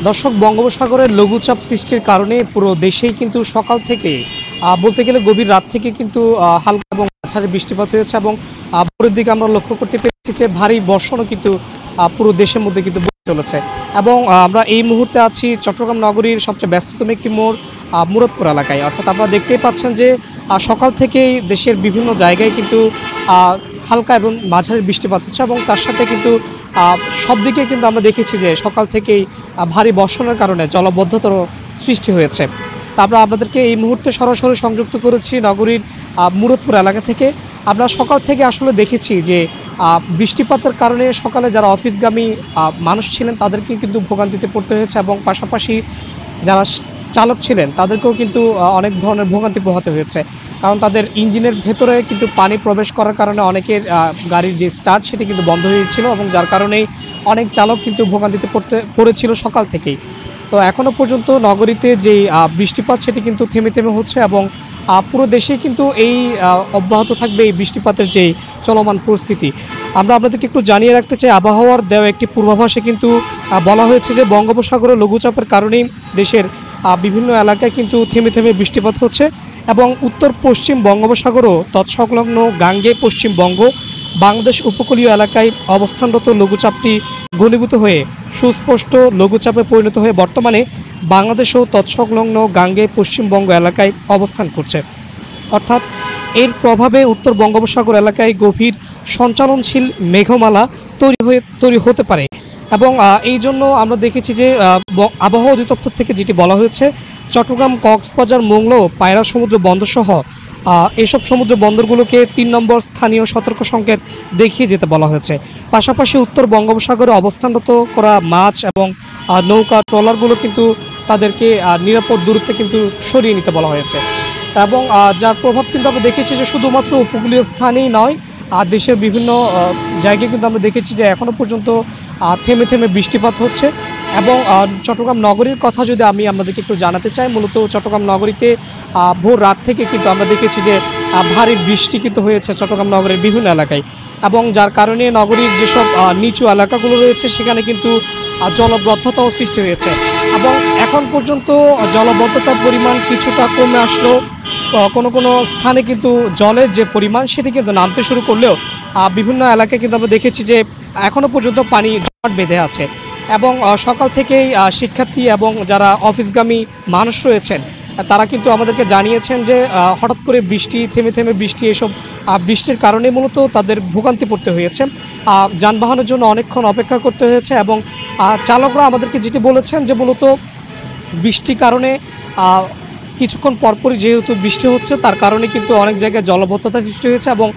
দর্শক, বঙ্গোপসাগরের লঘুচাপ সৃষ্টির কারণে পুরো দেশেই কিন্তু সকাল থেকে বলতে গেলে গভীর রাত থেকে কিন্তু হালকা এবং মাঝারি বৃষ্টিপাত হয়েছে এবং ভোরের দিকে আমরা লক্ষ্য করতে পেরেছি যে ভারী বর্ষণও কিন্তু পুরো দেশের মধ্যে কিন্তু বয়ে চলেছে। এবং আমরা এই মুহূর্তে আছি চট্টগ্রাম নগরীর সবচেয়ে ব্যস্ততম একটি মোড়, মুরাদপুর এলাকায়। অর্থাৎ আপনারা দেখতেই পাচ্ছেন যে সকাল থেকেই দেশের বিভিন্ন জায়গায় কিন্তু হালকা এবং মাঝারি বৃষ্টিপাত হচ্ছে এবং তার সাথে কিন্তু সব দিকে কিন্তু আমরা দেখেছি যে সকাল থেকেই ভারী বর্ষণের কারণে জলবদ্ধতারও সৃষ্টি হয়েছে। আমরা আপনাদেরকে এই মুহূর্তে সরাসরি সংযুক্ত করেছি নগরীর মুরাদপুর এলাকা থেকে। আমরা সকাল থেকে আসলে দেখেছি যে বৃষ্টিপাতের কারণে সকালে যারা অফিসগামী মানুষ ছিলেন তাদেরকে কিন্তু ভোগান্তিতে পড়তে হয়েছে এবং পাশাপাশি যারা চালক ছিলেন তাদেরকেও কিন্তু অনেক ধরনের ভোগান্তি পোহাতে হয়েছে। কারণ তাদের ইঞ্জিনের ভেতরে কিন্তু পানি প্রবেশ করার কারণে অনেকের গাড়ির যে স্টার্ট সেটি কিন্তু বন্ধ হয়েছিল এবং যার কারণেই অনেক চালক কিন্তু ভোগান্তিতে পড়েছিল সকাল থেকেই। তো এখনও পর্যন্ত নগরীতে যেই বৃষ্টিপাত সেটি কিন্তু থেমে থেমে হচ্ছে এবং পুরো দেশেই কিন্তু এই অব্যাহত থাকবে এই বৃষ্টিপাতের যেই চলমান পরিস্থিতি। আমরা আপনাদেরকে একটু জানিয়ে রাখতে চাই, আবহাওয়ার দেওয়া একটি পূর্বাভাসে কিন্তু বলা হয়েছে যে বঙ্গোপসাগরে লঘুচাপের কারণেই দেশের বিভিন্ন এলাকায় কিন্তু থেমে থেমে বৃষ্টিপাত হচ্ছে এবং উত্তর পশ্চিম বঙ্গোপসাগরও তৎসংলগ্ন গাঙ্গে পশ্চিমবঙ্গ বাংলাদেশ উপকূলীয় এলাকায় অবস্থানরত লঘুচাপটি ঘনীভূত হয়ে সুস্পষ্ট লঘুচাপে পরিণত হয়ে বর্তমানে বাংলাদেশ ও তৎসংলগ্ন গাঙ্গে পশ্চিমবঙ্গ এলাকায় অবস্থান করছে। অর্থাৎ এর প্রভাবে উত্তর বঙ্গোপসাগর এলাকায় গভীর সঞ্চালনশীল মেঘমালা তৈরি হতে পারে এবং এই জন্য আমরা দেখেছি যে আবহাওয়া অধিদপ্তর থেকে যেটি বলা হয়েছে, চট্টগ্রাম, কক্সবাজার, মোংলা, পায়রা সমুদ্র বন্দরসহ এইসব সমুদ্র বন্দরগুলোকে ৩ নম্বর স্থানীয় সতর্ক সংকেত দেখিয়ে যেতে বলা হয়েছে। পাশাপাশি উত্তর বঙ্গোপসাগরে অবস্থানরত করা মাছ এবং নৌকা ট্রলারগুলো কিন্তু তাদেরকে নিরাপদ দূরত্বে কিন্তু সরিয়ে নিতে বলা হয়েছে এবং যার প্রভাব কিন্তু আমরা দেখেছি যে শুধুমাত্র উপকূলীয় স্থানেই নয়, দেশের বিভিন্ন জায়গায় কিন্তু আমরা দেখেছি যে এখনও পর্যন্ত থেমে থেমে বৃষ্টিপাত হচ্ছে। এবং চট্টগ্রাম নগরীর কথা যদি আমি আপনাদেরকে একটু জানাতে চাই, মূলত চট্টগ্রাম নগরীতে ভোর রাত থেকে কিন্তু আমরা দেখেছি যে ভারী বৃষ্টি কিন্তু হয়েছে চট্টগ্রাম নগরের বিভিন্ন এলাকায় এবং যার কারণে নগরীর যেসব নিচু এলাকাগুলো রয়েছে সেখানে কিন্তু জলবদ্ধতাও সৃষ্টি হয়েছে এবং এখন পর্যন্ত জলবদ্ধতার পরিমাণ কিছুটা কমে আসলেও কোনো স্থানে কিন্তু জলের যে পরিমাণ সেটি কিন্তু নামতে শুরু করলেও বিভিন্ন এলাকায় কিন্তু আমরা দেখেছি যে এখনও পর্যন্ত পানি জমাট বেঁধে আছে এবং সকাল থেকেই শিক্ষার্থী এবং যারা অফিসগামী মানুষ রয়েছেন তারা কিন্তু আমাদেরকে জানিয়েছেন যে হঠাৎ করে বৃষ্টি, থেমে থেমে বৃষ্টি, এসব বৃষ্টির কারণে মূলত তাদের ভোগান্তি পড়তে হয়েছে, যানবাহনের জন্য অনেকক্ষণ অপেক্ষা করতে হয়েছে এবং চালকরা আমাদেরকে যেটি বলেছেন যে মূলত বৃষ্টির কারণে কিছুক্ষণ পরপরই যেহেতু বৃষ্টি হচ্ছে তার কারণে কিন্তু অনেক জায়গায় জলবদ্ধতা সৃষ্টি হয়েছে এবং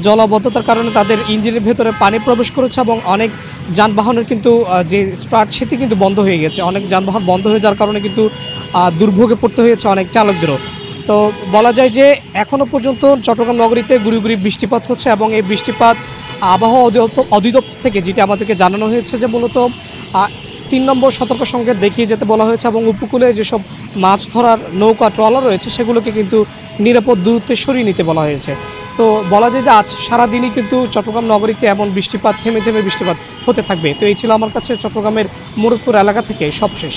জলবদ্ধতার কারণে তাদের ইঞ্জিনের ভেতরে পানি প্রবেশ করেছে এবং অনেক যানবাহনের কিন্তু যে স্টার্ট সেটি কিন্তু বন্ধ হয়ে গেছে। অনেক যানবাহন বন্ধ হয়ে যাওয়ার কারণে কিন্তু দুর্ভোগে পড়তে হয়েছে অনেক চালকদেরও। তো বলা যায় যে এখনও পর্যন্ত চট্টগ্রাম নগরীতে গুঁড়ি গুঁড়ি বৃষ্টিপাত হচ্ছে এবং এই বৃষ্টিপাত আবহাওয়া অধিদপ্তর থেকে যেটি আমাদেরকে জানানো হয়েছে যে মূলত ৩ নম্বর সতর্ক সংকেত দেখিয়ে যেতে বলা হয়েছে এবং উপকূলে যেসব মাছ ধরার নৌকা ট্রলার রয়েছে সেগুলোকে কিন্তু নিরাপদ দূরত্বে সরিয়ে নিতে বলা হয়েছে। তো বলা যায় যে আজ সারাদিনই কিন্তু চট্টগ্রাম নগরীতে এমন বৃষ্টিপাত, থেমে থেমে বৃষ্টিপাত হতে থাকবে। তো এই ছিল আমার কাছে চট্টগ্রামের মুরাদপুর এলাকা থেকে সবশেষ।